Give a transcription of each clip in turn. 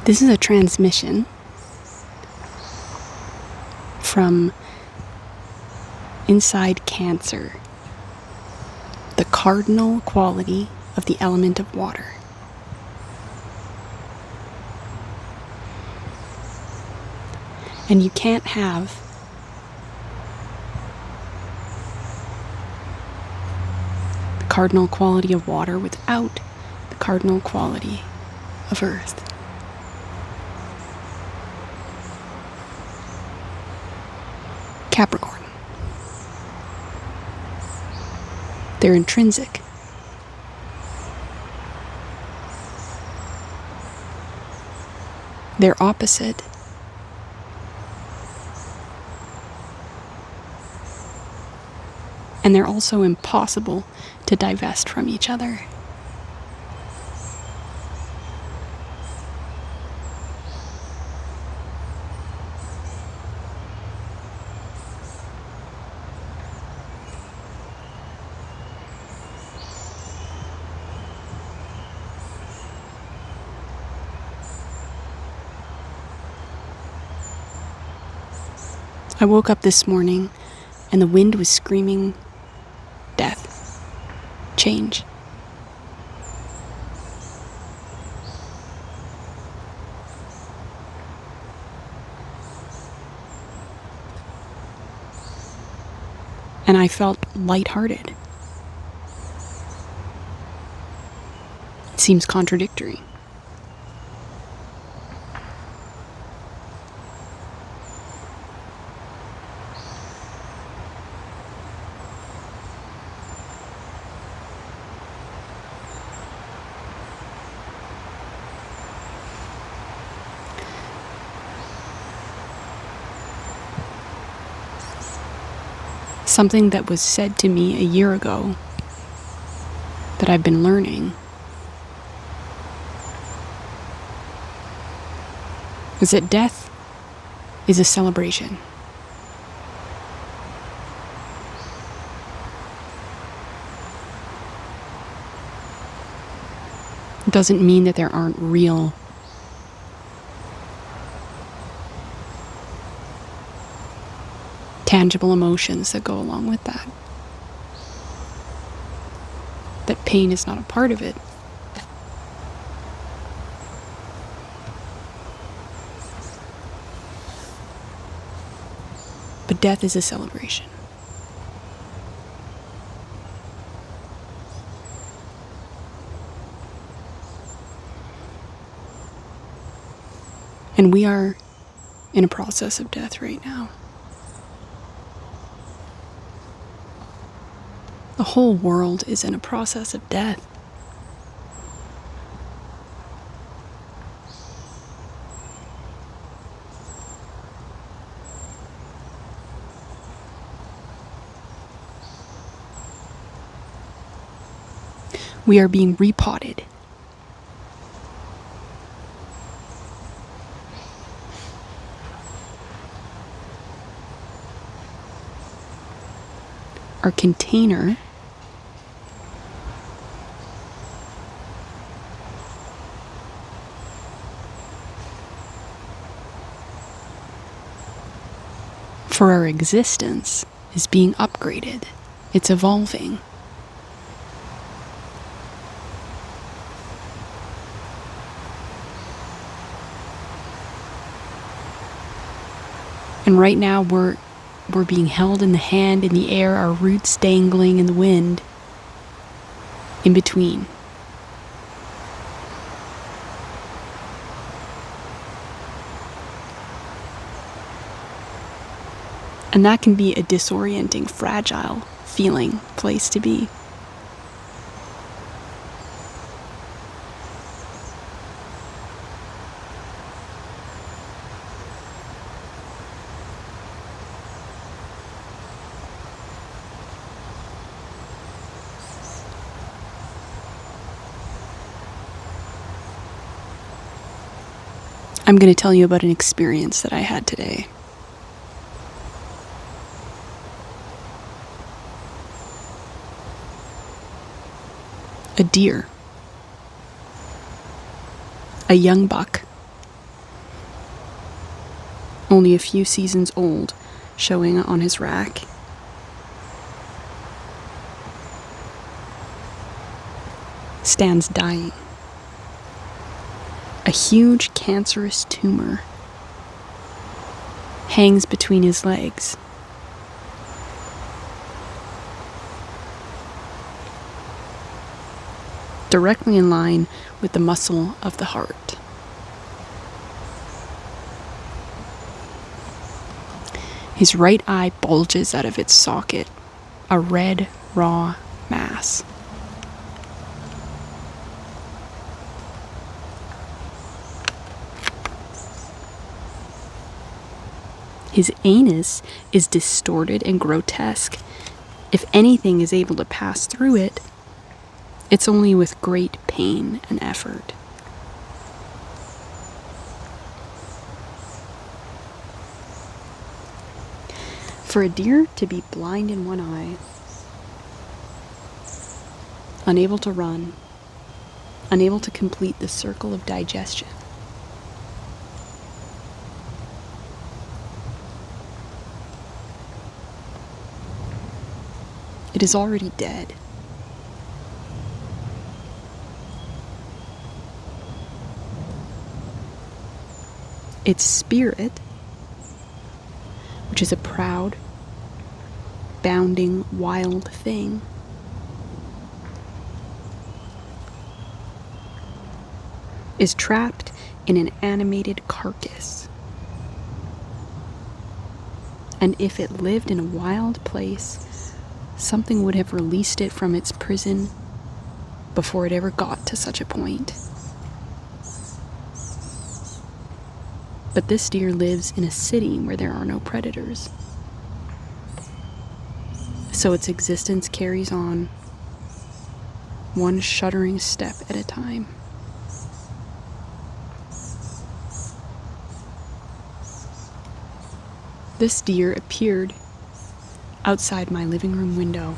This is a transmission from inside Cancer, the cardinal quality of the element of water. And you can't have the cardinal quality of water without the cardinal quality of earth. Capricorn. They're intrinsic. They're opposite. And they're also impossible to divest from each other. I woke up this morning and the wind was screaming death, change. And I felt lighthearted. It seems contradictory. Something that was said to me a year ago that I've been learning is that death is a celebration. It doesn't mean that there aren't real tangible emotions that go along with that. That pain is not a part of it. But death is a celebration. And we are in a process of death right now. The whole world is in a process of death. We are being repotted. Our container for our existence is being upgraded. It's evolving. And right now we're being held in the hand, in the air, our roots dangling in the wind, in between. And that can be a disorienting, fragile feeling, place to be. I'm going to tell you about an experience that I had today. A deer, a young buck, only a few seasons old, showing on his rack. Stands dying. A huge cancerous tumor hangs between his legs. Directly in line with the muscle of the heart. His right eye bulges out of its socket, a red, raw mass. His anus is distorted and grotesque. If anything is able to pass through it, it's only with great pain and effort. For a deer to be blind in one eye, unable to run, unable to complete the circle of digestion, it is already dead. Its spirit, which is a proud, bounding, wild thing, is trapped in an animated carcass. And if it lived in a wild place, something would have released it from its prison before it ever got to such a point. But this deer lives in a city where there are no predators. So its existence carries on, one shuddering step at a time. This deer appeared outside my living room window,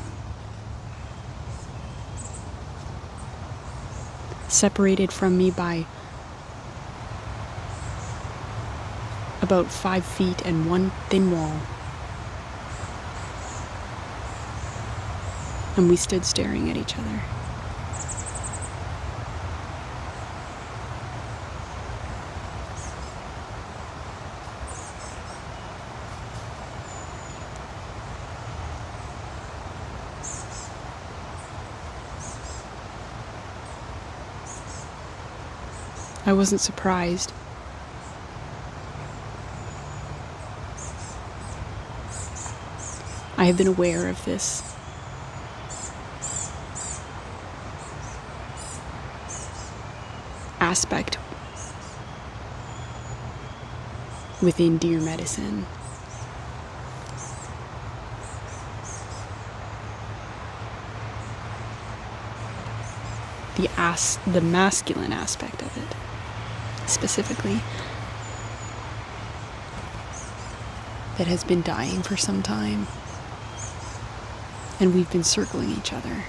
separated from me by about 5 feet and one thin wall. And we stood staring at each other. I wasn't surprised. I have been aware of this aspect within deer medicine. The masculine aspect of it, specifically, that has been dying for some time, and we've been circling each other.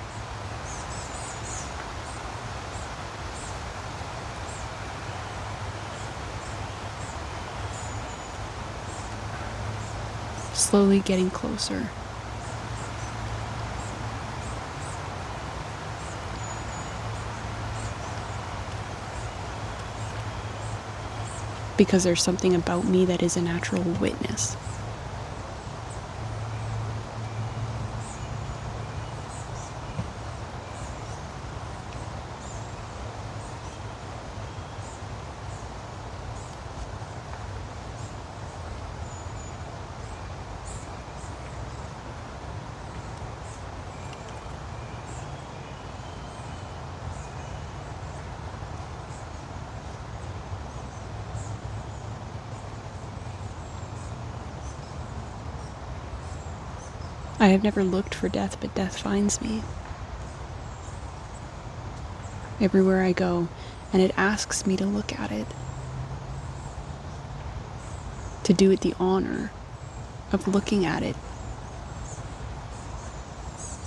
Slowly getting closer. Because there's something about me that is a natural witness. I have never looked for death, but death finds me. Everywhere I go, and it asks me to look at it. To do it the honor of looking at it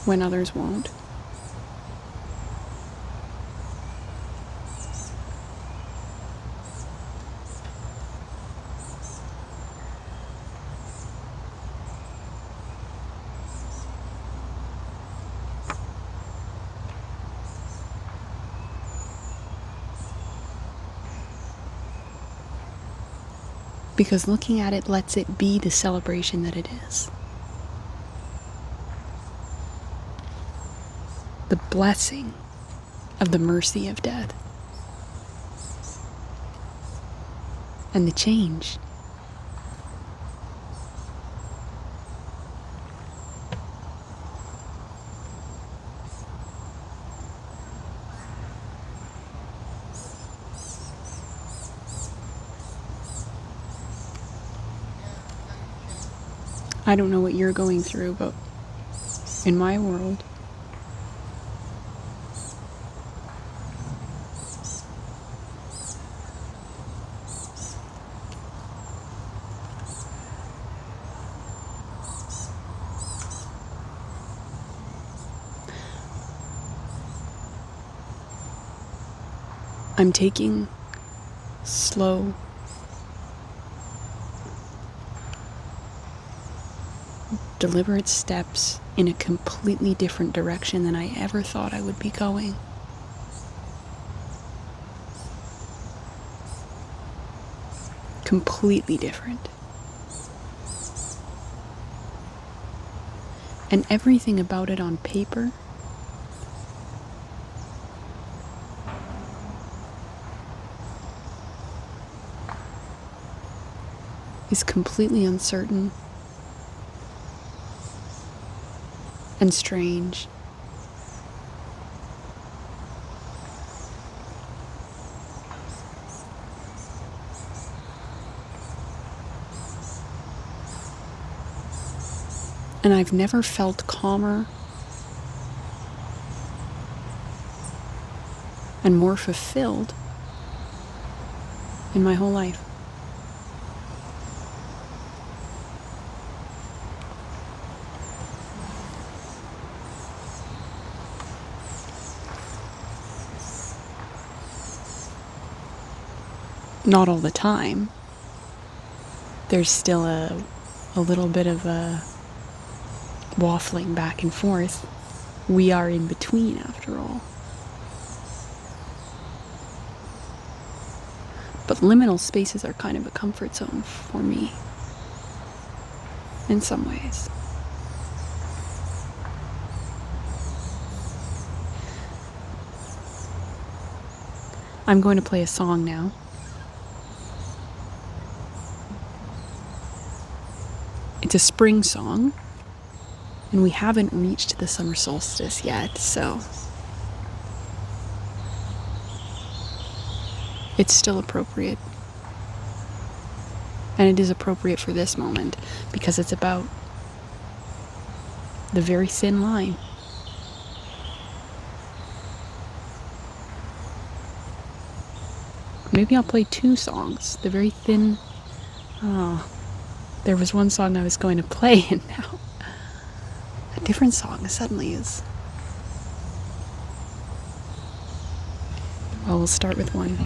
when others won't. because looking at it lets it be the celebration that it is. The blessing of the mercy of death. And the change. I don't know what you're going through, but in my world, I'm taking slow, deliberate steps in a completely different direction than I ever thought I would be going. Completely different. And everything about it on paper is completely uncertain and strange. And I've never felt calmer and more fulfilled in my whole life. Not all the time. There's still a little bit of a waffling back and forth. We are in between, after all. But liminal spaces are kind of a comfort zone for me, in some ways. I'm going to play a song now. It's a spring song, and we haven't reached the summer solstice yet, so it's still appropriate. And it is appropriate for this moment because it's about the very thin line. Maybe I'll play two songs. The very thin... Oh, there was one song I was going to play, and now a different song suddenly is... Well, we'll start with one.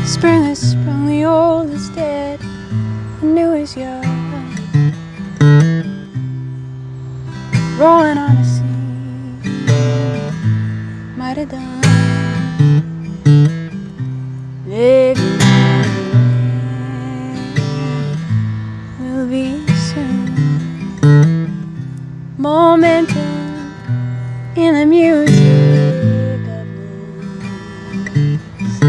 Spring has sprung, the old is dead, the new is young, rolling on a sea, might have done, living will be soon, momentum in the music of this.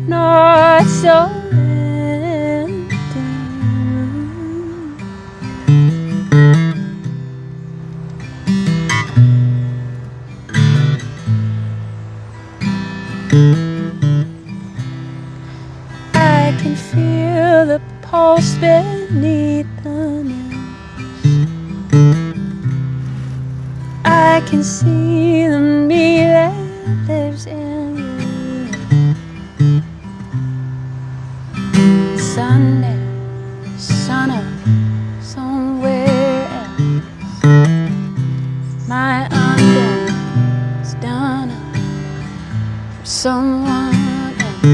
Not so empty. I can feel the pulse beneath the news. I can see the me that lives in you. Sun someone else.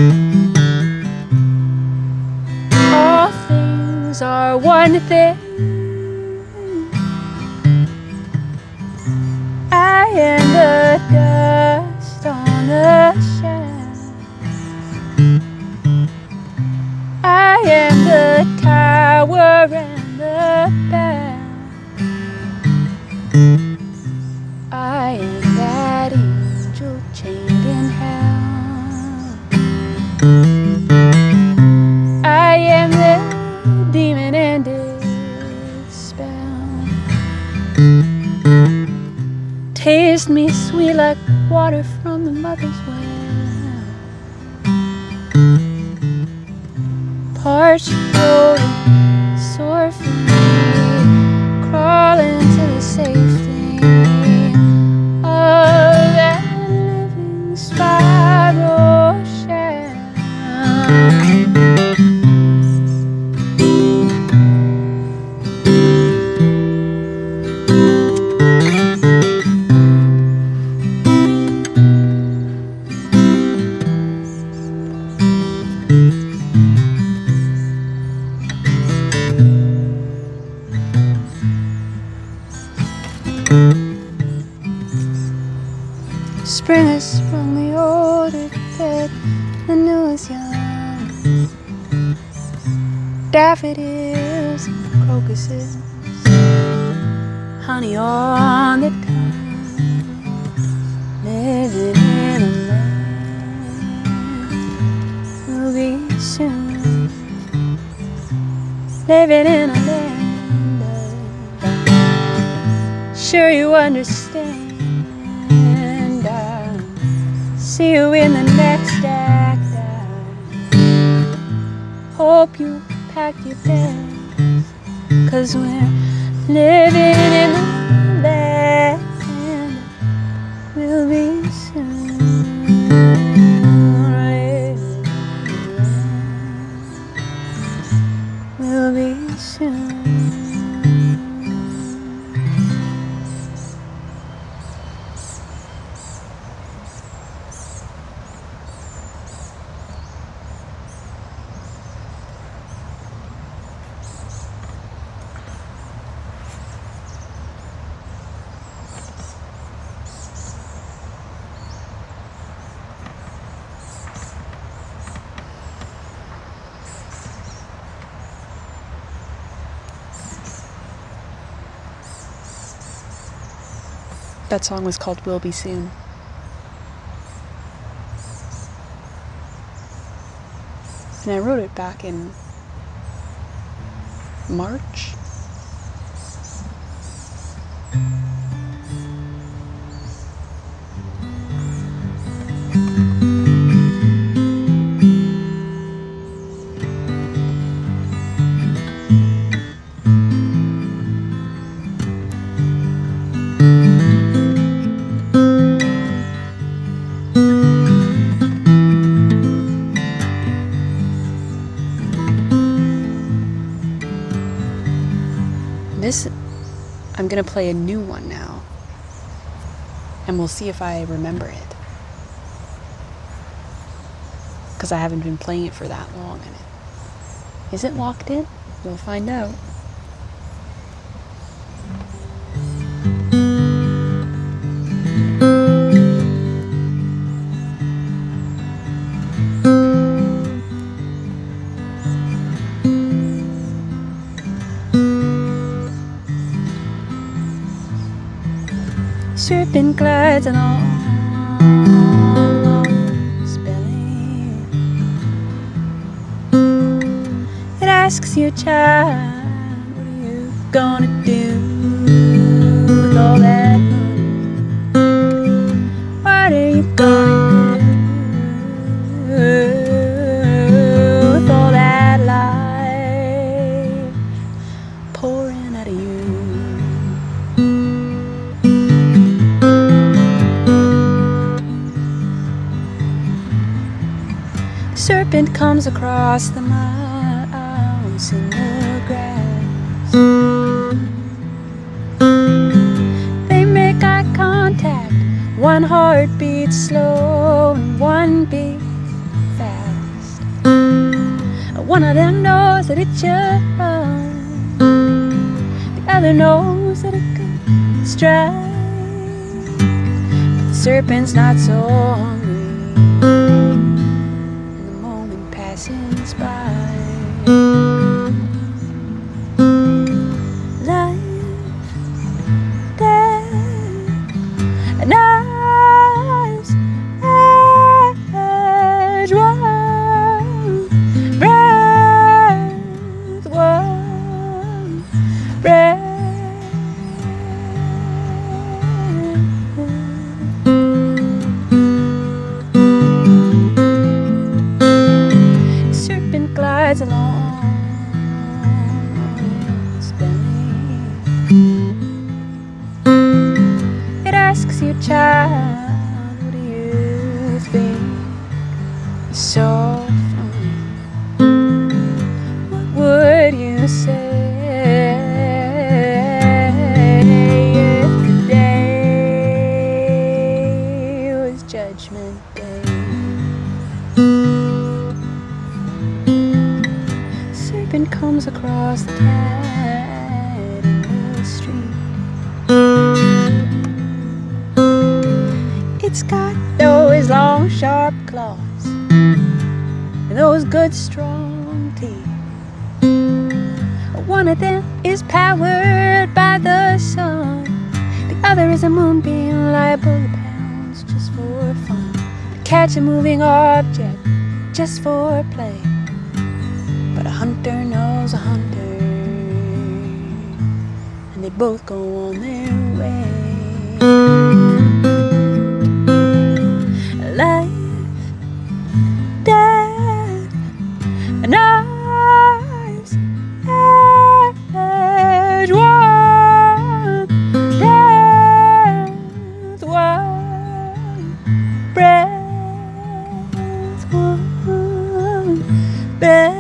All things are one thing. I am the dust on the shelf. I am the tower and the bell. I am that angel chained in hell. I am the demon and its spell. Taste me sweet like water from the mother's well. Parched throat and sore feet, crawl into the safety of that living spiral shell. Spring has sprung the old are dead, the new is young. Daffodils and crocuses, honey on the tongue. Living in a land will be soon. Living in a land of sure you understand. See you in the next act. I hope you packed your bags, 'cause we're living in the land we'll be soon. We'll be soon. That song was called Will Be Soon. And I wrote it back in March. I'm gonna play a new one now, and we'll see if I remember it, because I haven't been playing it for that long. And is it locked in? We'll find out. Serpent glides along its belly. It asks you, child, what are you gonna do with all that money? What are you gonna do with all that life pouring out of you? Serpent comes across the mouse in the grass. They make eye contact. one heart beats slow and one beats fast. One of them knows that it should run, the other knows that it could strike. But the serpent's not so hungry, and the moment passes by. Along its belly. It asks you, child, what do you think is so funny? What would you say if today was Judgment Day? Comes across the cat in the street. It's got those long sharp claws and those good strong teeth. One of them is powered by the sun, the other is a moonbeam liable to pounce just for fun, to catch a moving object just for play. But a hunter knows a hunter, and they both go on their way. Life, death, and knives edge. One death, one breath, one breath.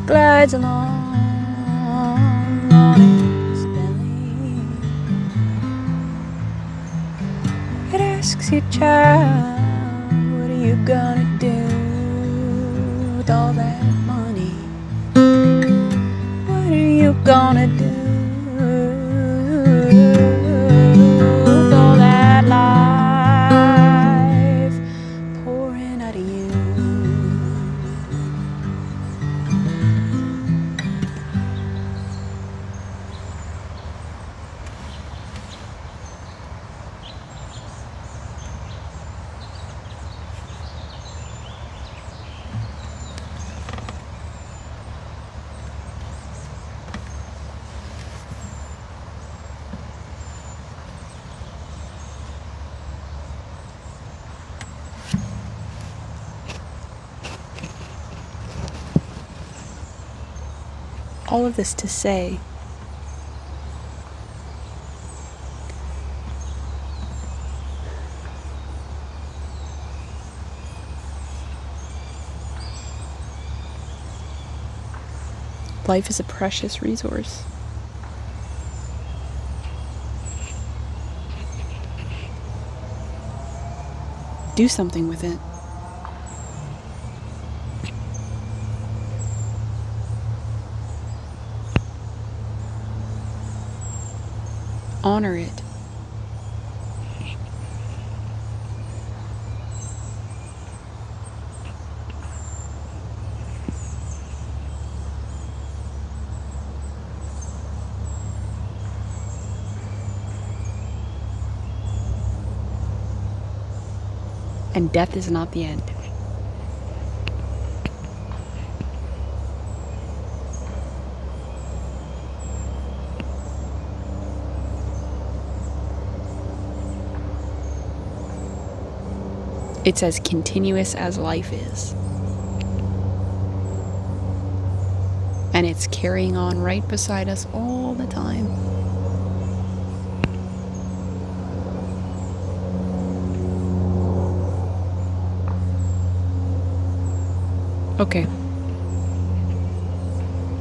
Glides along on its belly. It asks you, child, what are you gonna do with all that money? What are you gonna do with all that life pouring out of you? All of this to say, life is a precious resource. Do something with it. Honor it. And death is not the end. It's as continuous as life is. And it's carrying on right beside us all the time. Okay.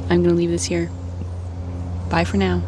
I'm going to leave this here. Bye for now.